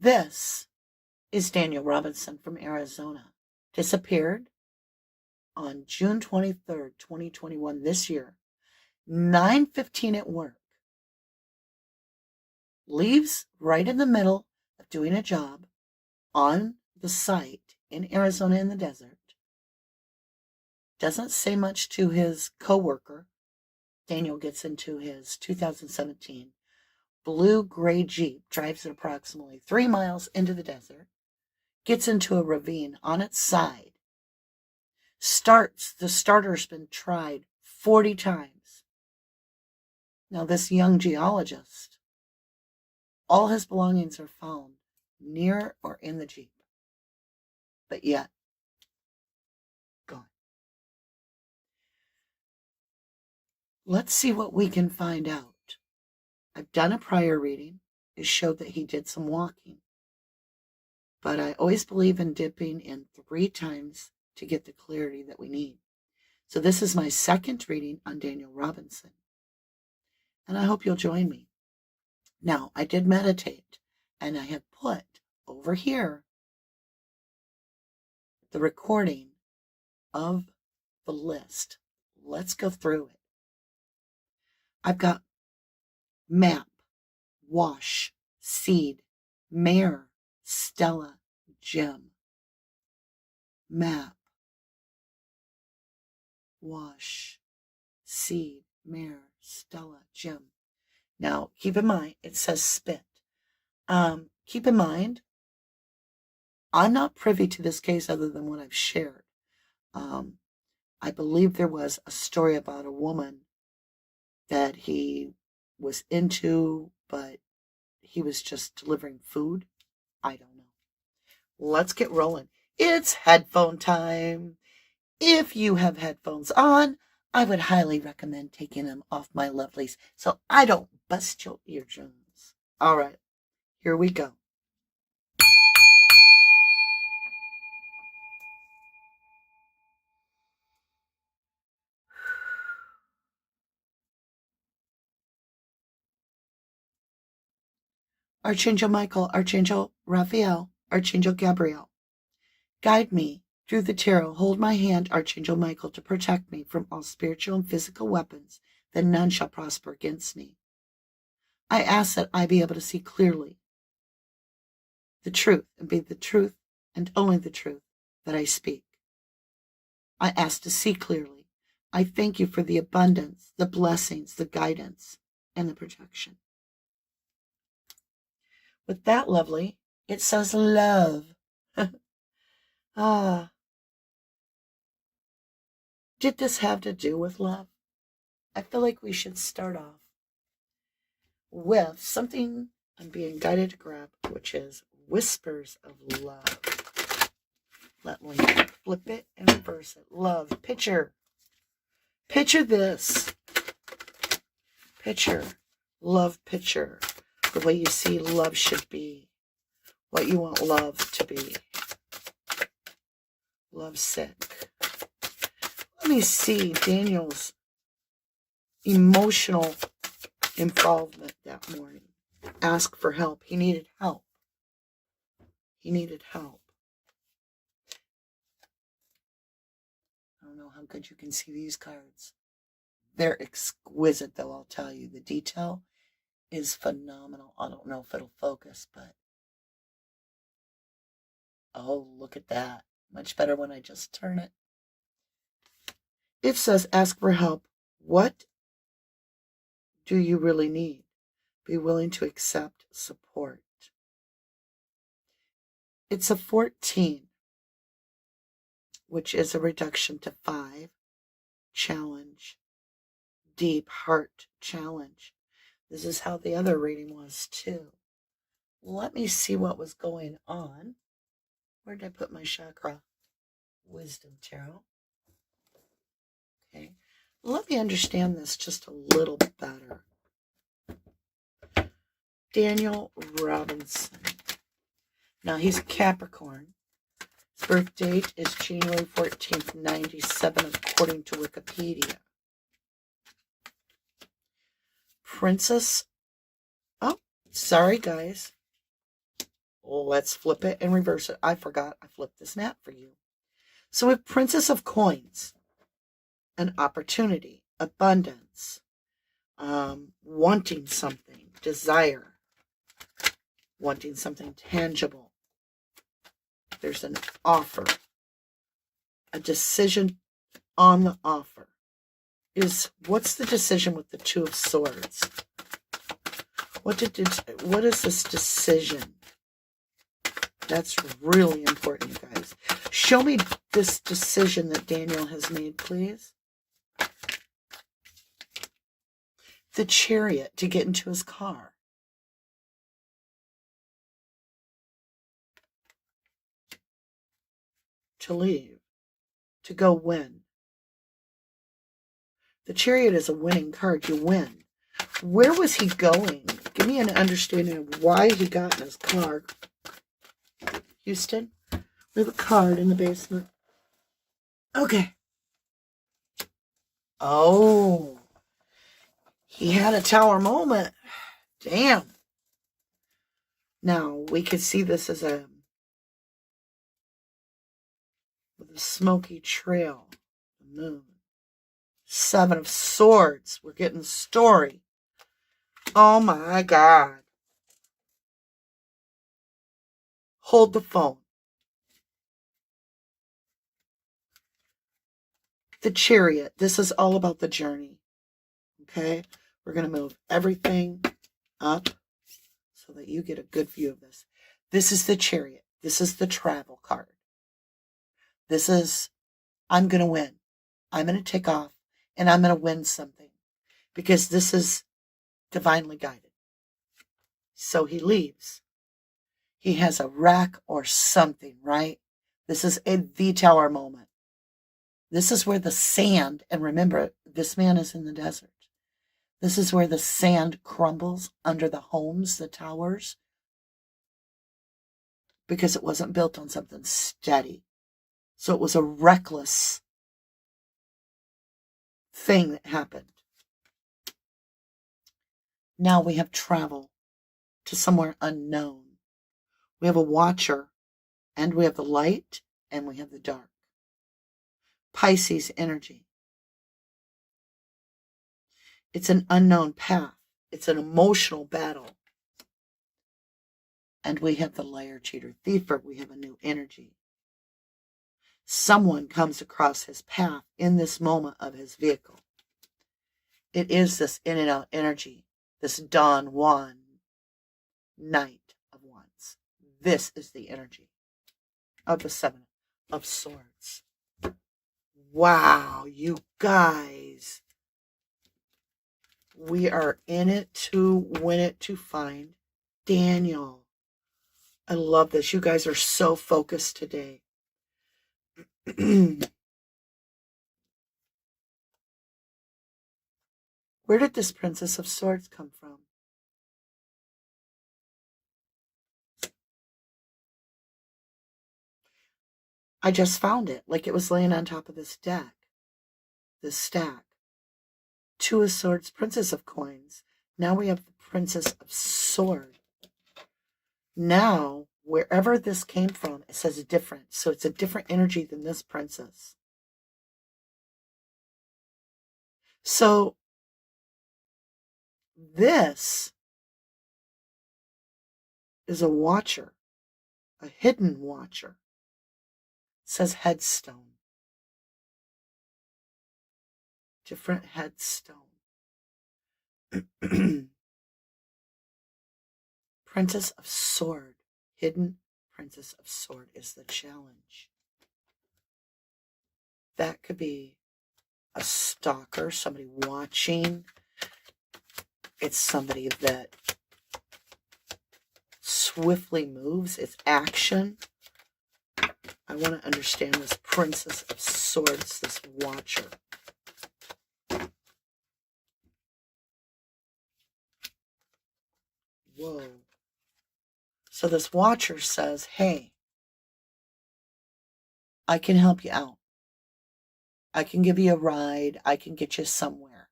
This is Daniel Robinson from Arizona. Disappeared on June 23rd, 2021, this year. 9:15 at work. Leaves right in the middle of doing a job on the site in Arizona in the desert. Doesn't say much to his coworker. Daniel gets into his 2017 blue-gray Jeep, drives it approximately 3 miles into the desert, gets into a ravine on its side, the starter's been tried 40 times. Now this young geologist, all his belongings are found near or in the Jeep, but yet gone. Let's see what we can find out. I've done a prior reading. It showed that he did some walking. But I always believe in dipping in 3 times to get the clarity that we need. So this is my second reading on Daniel Robinson. And I hope you'll join me. Now, I did meditate, and I have put over here the recording of the list. Let's go through it. I've got map, wash, seed, mare, Stella, gem. Map, wash, seed, mare, Stella, gem. Now, keep in mind, it says spit. Keep in mind, I'm not privy to this case other than what I've shared. I believe there was a story about a woman that he was into, but he was just delivering food. I don't know. Let's get rolling. It's headphone time. If you have headphones on, I would highly recommend taking them off, my lovelies, so I don't bust your eardrums. All right, here we go. Archangel Michael, Archangel Raphael, Archangel Gabriel, guide me through the tarot. Hold my hand, Archangel Michael, to protect me from all spiritual and physical weapons, that none shall prosper against me. I ask that I be able to see clearly the truth and be the truth and only the truth that I speak. I ask to see clearly. I thank you for the abundance, the blessings, the guidance, and the protection. With that, lovely, it says love. Did this have to do with love? I feel like we should start off with something I'm being guided to grab, which is Whispers of Love. Let me flip it and reverse it. Love. Picture this. Picture. Love picture. The way you see love should be. What you want love to be. Love sick. Let me see Daniel's emotional involvement that morning. Ask for help. He needed help. He needed help. I don't know how good you can see these cards. They're exquisite, though, I'll tell you. The detail is phenomenal. I don't know if it'll focus, but oh, look at that. Much better when I just turn it. It says, ask for help. What do you really need? Be willing to accept support. It's a 14, which is a reduction to 5. Challenge. Deep heart challenge. This is how the other reading was too. Let me see what was going on. Where did I put my chakra? Wisdom tarot. Okay. Let me understand this just a little better. Daniel Robinson. Now he's a Capricorn. His birth date is January 14th, 97, according to Wikipedia. Princess. Oh, sorry, guys. Let's flip it and reverse it. I forgot I flipped this map for you. So we have Princess of Coins, an opportunity, abundance, wanting something, desire, wanting something tangible. There's an offer, a decision on the offer. What's the decision with the Two of Swords? What is this decision? That's really important, you guys. Show me this decision that Daniel has made, please. The Chariot, to get into his car. To leave. To go win. The Chariot is a winning card. You win. Where was he going? Give me an understanding of why he got in his car. Houston, we have a card in the basement. Okay. Oh. He had a tower moment. Damn. Now, we could see this as with a smoky trail. The moon. Seven of Swords. We're getting the story. Oh my God. Hold the phone. The Chariot. This is all about the journey. Okay? We're going to move everything up so that you get a good view of this. This is the Chariot. This is the travel card. This is, I'm going to win. I'm going to take off and I'm going to win something because this is divinely guided. So he leaves. He has a wreck or something, right? This is the tower moment. This is where the sand, and remember, this man is in the desert. This is where the sand crumbles under the homes, the towers, because it wasn't built on something steady. So it was a reckless thing that happened. Now we have travel to somewhere unknown. We have a watcher, and we have the light, and we have the dark. Pisces energy. It's an unknown path. It's an emotional battle. And we have the liar, cheater, thiefer. We have a new energy. Someone comes across his path in this moment of his vehicle. It is this in and out energy, this Don Juan Knight of Wands. This is the energy of the Seven of Swords. Wow, you guys. We are in it to win it to find Daniel. I love this. You guys are so focused today. Where did this Princess of Swords come from? I just found it, like it was laying on top of this deck, this stack. Two of Swords, Princess of Coins. Now we have the Princess of Sword. Now, wherever this came from, it says different. So it's a different energy than this princess. So this is a watcher, a hidden watcher. It says headstone. Different headstone. Princess of Sword. Hidden Princess of Sword is the challenge. That could be a stalker, somebody watching. It's somebody that swiftly moves. It's action. I want to understand this Princess of Swords, this watcher. Whoa. So this watcher says, hey, I can help you out. I can give you a ride. I can get you somewhere.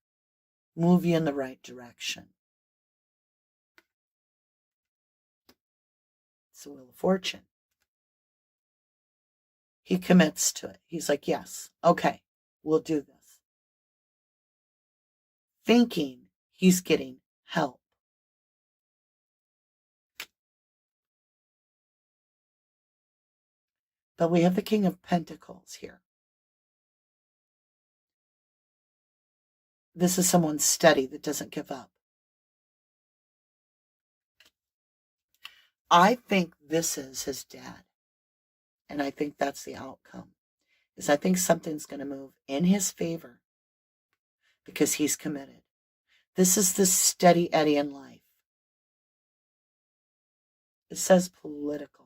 Move you in the right direction. It's the Wheel of Fortune. He commits to it. He's like, yes, okay, we'll do this. Thinking he's getting help. But we have the King of Pentacles here. This is someone steady that doesn't give up. I think this is his dad. And I think that's the outcome. Is I think something's going to move in his favor because he's committed. This is the steady Eddie in life. It says political.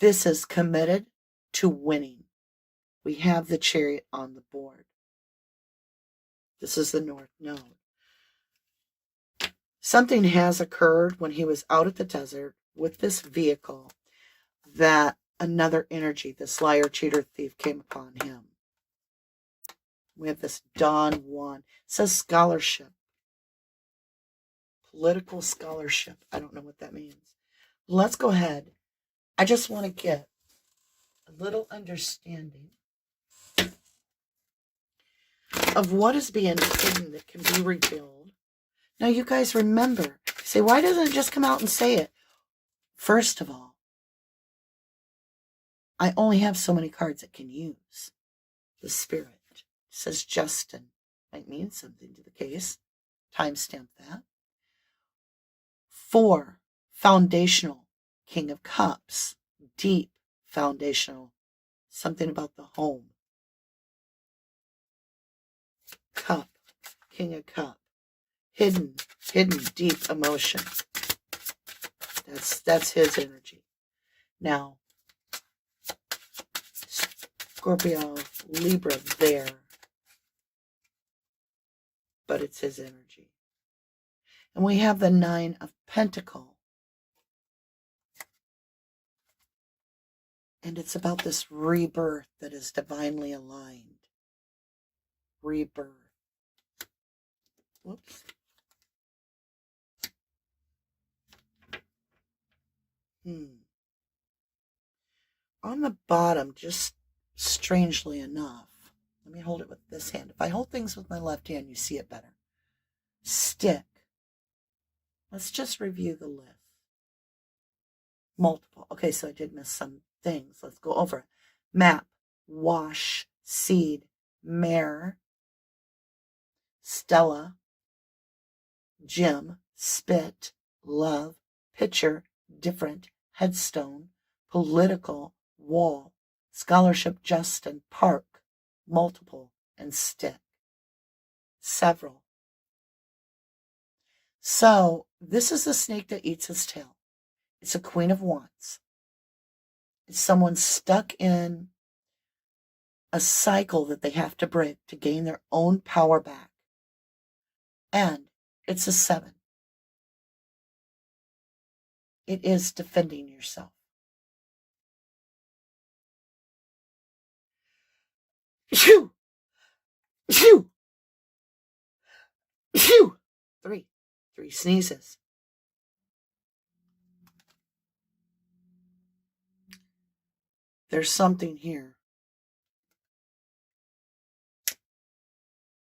This is committed to winning. We have the chariot on the board. This is the North Node. Something has occurred when he was out at the desert with this vehicle that another energy, this liar, cheater, thief, came upon him. We have this Don Juan. It says scholarship. Political scholarship. I don't know what that means. Let's go ahead. I just want to get a little understanding of what is being hidden that can be revealed. Now, you guys remember, say, why doesn't it just come out and say it? First of all, I only have so many cards it can use. The Spirit says Justin might mean something to the case. Timestamp that. 4, foundational, King of Cups, deep, foundational, something about the home. Cup, King of Cup, hidden, deep emotion. That's his energy. Now, Scorpio, Libra there, but it's his energy. And we have the 9 of Pentacles. And it's about this rebirth that is divinely aligned. Rebirth. Whoops. On the bottom, just strangely enough, let me hold it with this hand. If I hold things with my left hand, you see it better. Stick. Let's just review the list. Multiple. Okay, so I did miss some things. Let's go over it. Map, wash, seed, mare, Stella, Jim, spit, love, picture, different, headstone, political, wall, scholarship, Justin, park, multiple, and stick. Several. So this is the snake that eats its tail. It's a Queen of Wands. It's someone stuck in a cycle that they have to break to gain their own power back. And it's a 7. It is defending yourself. Shoo! Shoo! Shoo! 3. 3 sneezes. There's something here.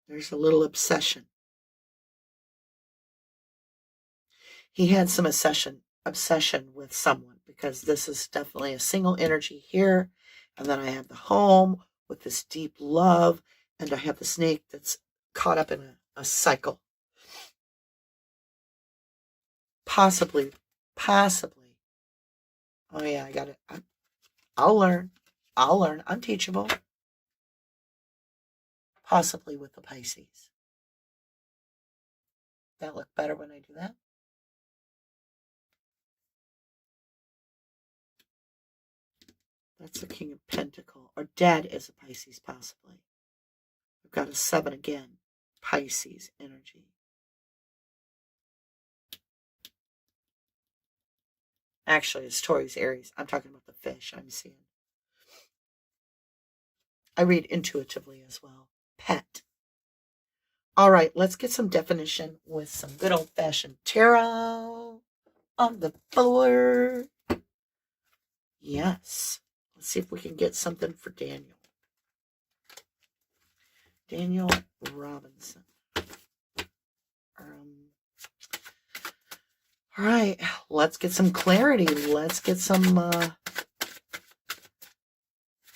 There's a little obsession. He had some obsession with someone because this is definitely a single energy here. And then I have the home with this deep love. And I have the snake that's caught up in a cycle. Possibly. Oh yeah, I got it. I'll learn. I'm teachable. Possibly with the Pisces. That look better when I do that? That's the King of Pentacles. Or Dad is a Pisces, possibly. We've got a 7 again. Pisces energy. Actually, it's Taurus, Aries. I'm talking about the fish I'm seeing. I read intuitively as well. Pet. All right, let's get some definition with some good old-fashioned tarot on the floor. Yes. Let's see if we can get something for Daniel. Daniel Robinson. All right, let's get some clarity. Let's get some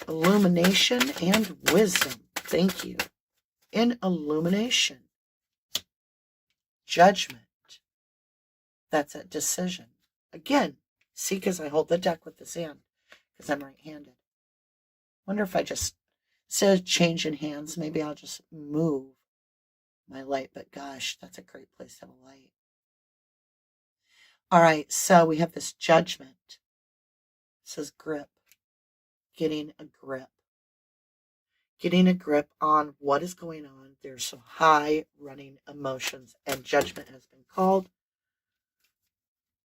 illumination and wisdom. Thank you. In illumination, judgment. That's a decision. Again, see, because I hold the deck with this hand, because I'm right-handed. Wonder if I just, instead of changing hands, maybe I'll just move my light. But gosh, that's a great place to have a light. All right, so we have this judgment. It says grip. Getting a grip. Getting a grip on what is going on. There's some high running emotions, and judgment has been called.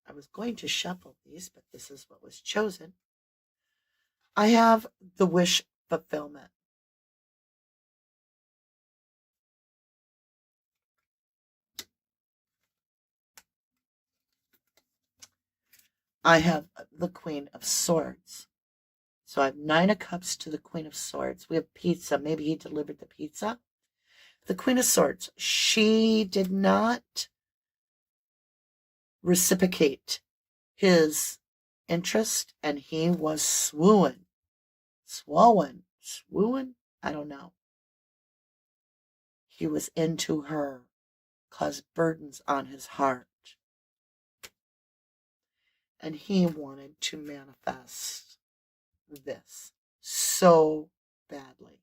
I was going to shuffle these, but this is what was chosen. I have the wish fulfillment. I have the Queen of Swords. So I have 9 of Cups to the Queen of Swords. We have pizza. Maybe he delivered the pizza. The Queen of Swords. She did not reciprocate his interest, and he was swooning. I don't know. He was into her, caused burdens on his heart. And he wanted to manifest this so badly.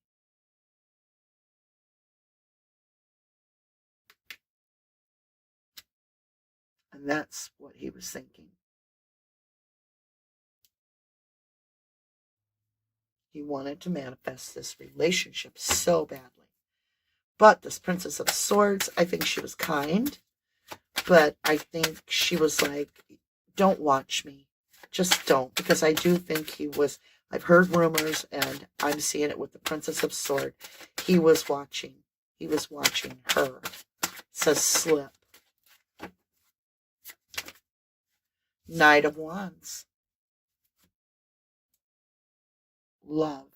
And that's what he was thinking. He wanted to manifest this relationship so badly. But this Princess of Swords, I think she was kind. But I think she was like, don't watch me. Just don't. Because I do think he was, I've heard rumors, and I'm seeing it with the Princess of Swords. He was watching. He was watching her. It says slip. Knight of Wands. Love.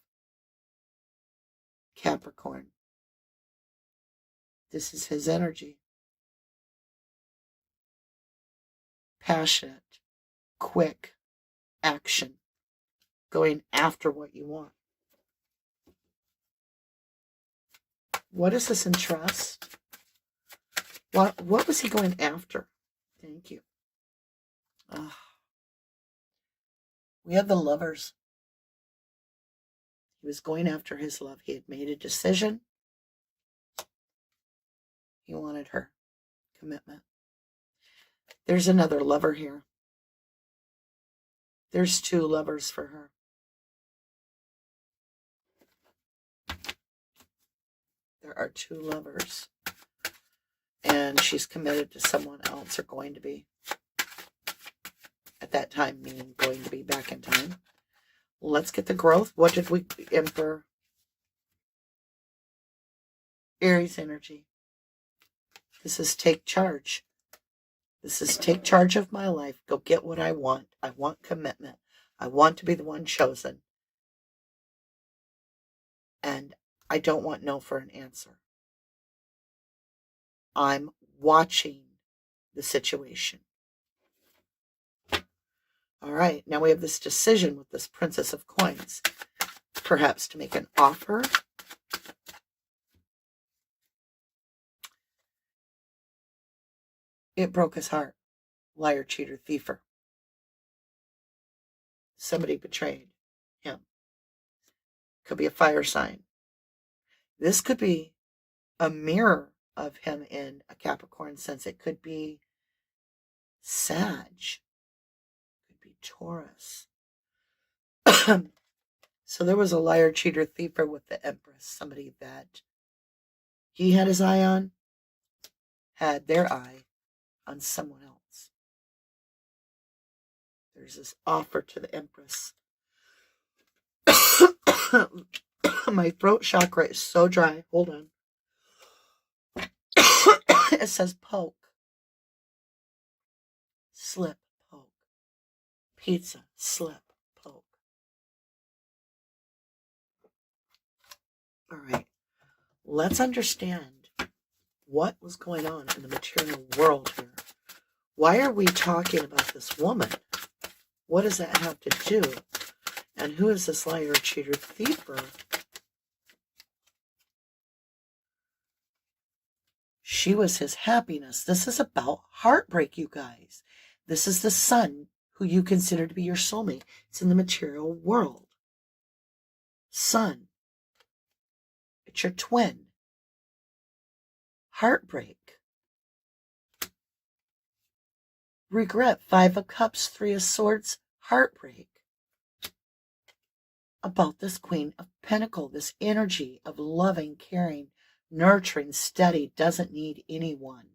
Capricorn. This is his energy. Passionate. Quick. Action. Going after what you want. What is this in trust? What was he going after? Thank you. We have the Lovers. He was going after his love. He had made a decision. He wanted her. Commitment. There's another lover here. There's 2 lovers for her. There are 2 lovers. And she's committed to someone else, or going to be. At that time, meaning going to be back in time. Let's get the growth. What did we, Emperor? Aries energy. This is take charge. This is take charge of my life. Go get what I want. I want commitment. I want to be the one chosen. And I don't want no for an answer. I'm watching the situation. All right, now we have this decision with this Princess of Coins. Perhaps to make an offer. It broke his heart. Liar, cheater, thiefer. Somebody betrayed him. Could be a fire sign. This could be a mirror of him in a Capricorn sense. It could be Sag. It could be Taurus. So there was a liar, cheater, thiefer with the Empress. Somebody that he had his eye on, had their eye on someone else. There's this offer to the Empress. My throat chakra is so dry. Hold on. It says poke, slip, poke, pizza, slip, poke. All right, let's understand what was going on in the material world here. Why are we talking about this woman? What does that have to do? And who is this liar, cheater, thiefer? She was his happiness. This is about heartbreak, you guys. This is the sun who you consider to be your soulmate. It's in the material world. Sun. It's your twin. Heartbreak. Regret. 5 of Cups, 3 of Swords. Heartbreak. About this Queen of Pentacles, this energy of loving, caring, nurturing, steady, doesn't need anyone.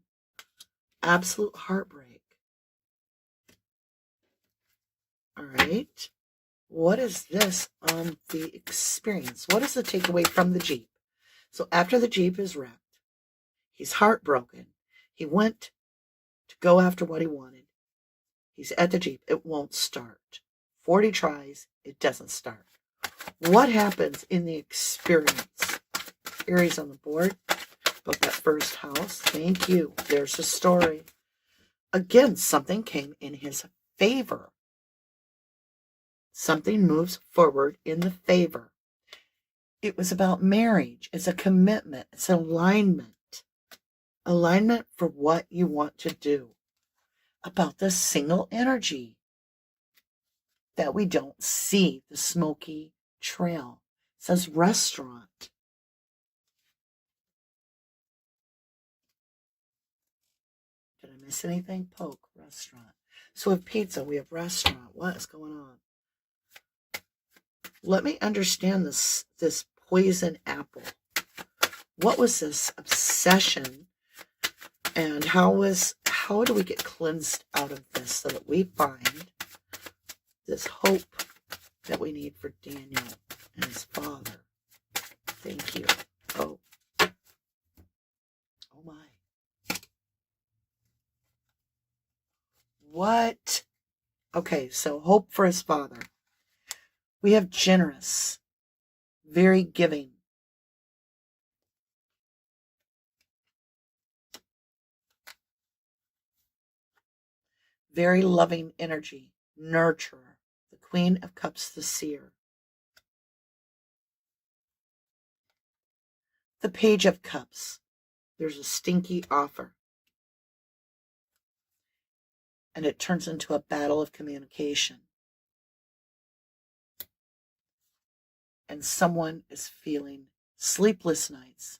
Absolute heartbreak. All right. What is this on the experience? What is the takeaway from the Jeep? So after the Jeep is wrecked, he's heartbroken. He went to go after what he wanted. He's at the Jeep. It won't start. 40 tries. It doesn't start. What happens in the experience? Aries on the board. About that first house. Thank you. There's the story. Again, something came in his favor. Something moves forward in the favor. It was about marriage. It's a commitment. It's alignment. Alignment for what you want to do. About this single energy that we don't see. The smoky trail. It says restaurant. Did I miss anything? Poke, restaurant. So we have pizza. We have restaurant. What is going on? Let me understand this poison apple. What was this obsession? And how do we get cleansed out of this so that we find this hope that we need for Daniel and his father? Thank you. Oh my. What? Okay, so hope for his father. We have generous, very giving. Very loving energy, nurturer. The Queen of Cups, the seer. The Page of Cups. There's a stinky offer. And it turns into a battle of communication. And someone is feeling sleepless nights.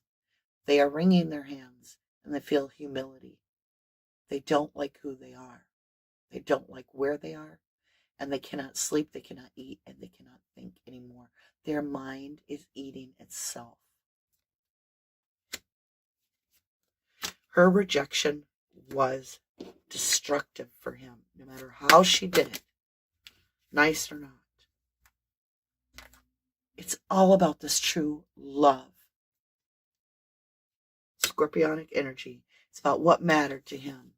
They are wringing their hands and they feel humility. They don't like who they are. They don't like where they are. And they cannot sleep, they cannot eat, and they cannot think anymore. Their mind is eating itself. Her rejection was destructive for him, no matter how she did it, nice or not. It's all about this true love. Scorpionic energy. It's about what mattered to him.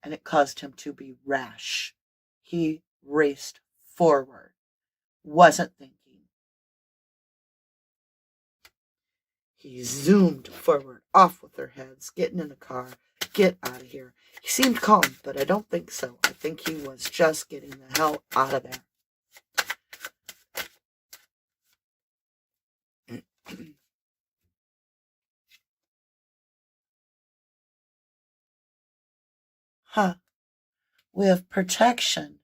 And it caused him to be rash. He raced forward. Wasn't thinking. He zoomed forward, off with their heads, getting in the car, get out of here. He seemed calm, but I don't think so. I think he was just getting the hell out of there. We have protection,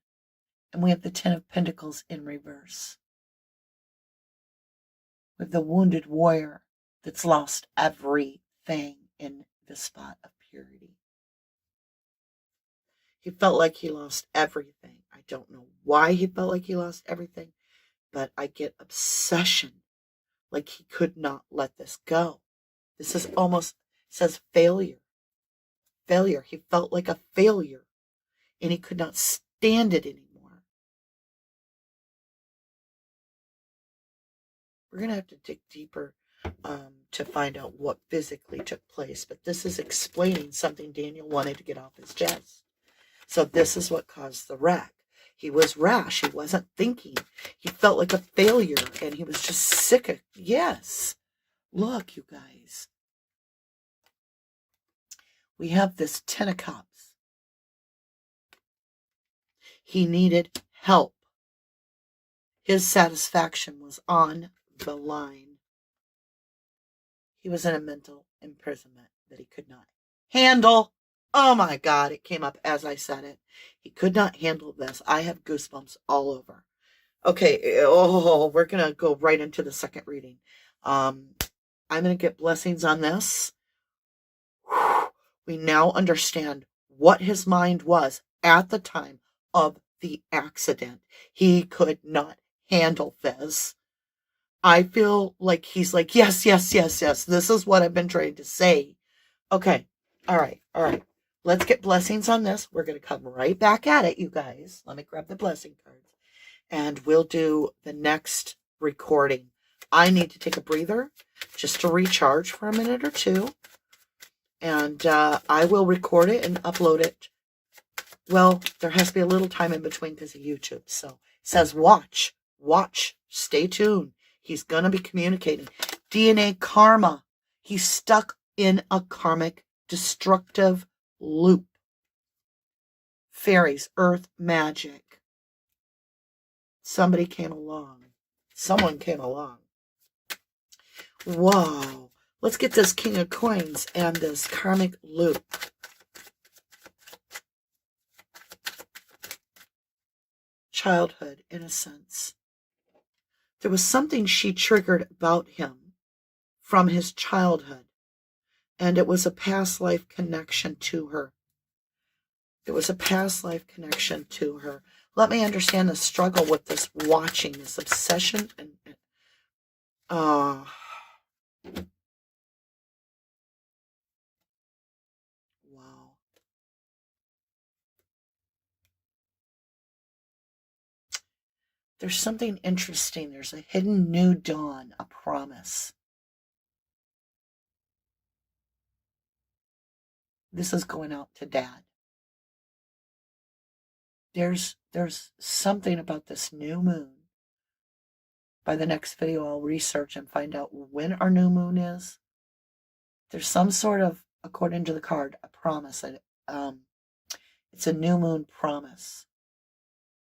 and we have the 10 of Pentacles in reverse. We have the wounded warrior that's lost everything in the spot of purity. He felt like he lost everything. I don't know why he felt like he lost everything, but I get obsession, like he could not let this go. This is almost, says failure. Failure. He felt like a failure, and he could not stand it anymore. We're going to have to dig deeper to find out what physically took place. But this is explaining something Daniel wanted to get off his chest. So this is what caused the wreck. He was rash. He wasn't thinking. He felt like a failure, and he was just sick of, yes. Look, you guys. We have this 10 of Cups. He needed help. His satisfaction was on the line. He was in a mental imprisonment that he could not handle. Oh my God, it came up as I said it. He could not handle this. I have goosebumps all over. Okay, we're going to go right into the second reading. I'm going to get blessings on this. We now understand what his mind was at the time of the accident. He could not handle this. I feel like he's like, yes. This is what I've been trying to say. Okay. All right. Let's get blessings on this. We're going to come right back at it, you guys. Let me grab the blessing cards. And we'll do the next recording. I need to take a breather just to recharge for a minute or two. And I will record it and upload it. Well, there has to be a little time in between because of YouTube. So it says watch, stay tuned. He's going to be communicating. DNA karma. He's stuck in a karmic destructive loop. Fairies, earth, magic. Somebody came along. Someone came along. Whoa. Let's get this King of Coins and this karmic loop. Childhood, innocence. There was something she triggered about him from his childhood, and it was a past life connection to her. Let me understand the struggle with this watching, this obsession, and wow. There's something interesting. There's a hidden new dawn, a promise. This is going out to Dad. There's something about this new moon. By the next video, I'll research and find out when our new moon is. There's some sort of, according to the card, a promise. It's a new moon promise.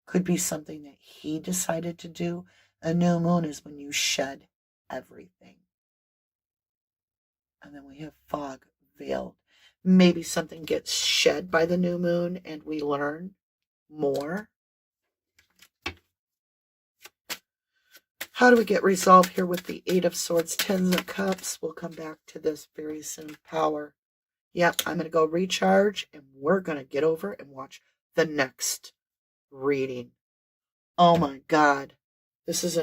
Could be something that he decided to do. A new moon is when you shed everything. And then we have fog veiled. Maybe something gets shed by the new moon and we learn more. How do we get resolved here with the 8 of Swords, 10 of Cups? We'll come back to this very soon. Power. Yep, I'm going to go recharge and we're going to get over and watch the next reading. Oh my God. This is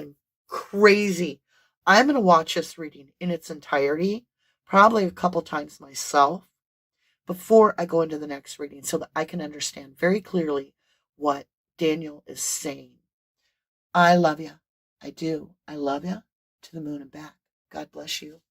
crazy. I'm going to watch this reading in its entirety, probably a couple times myself, before I go into the next reading so that I can understand very clearly what Daniel is saying. I love you. I do. I love you to the moon and back. God bless you.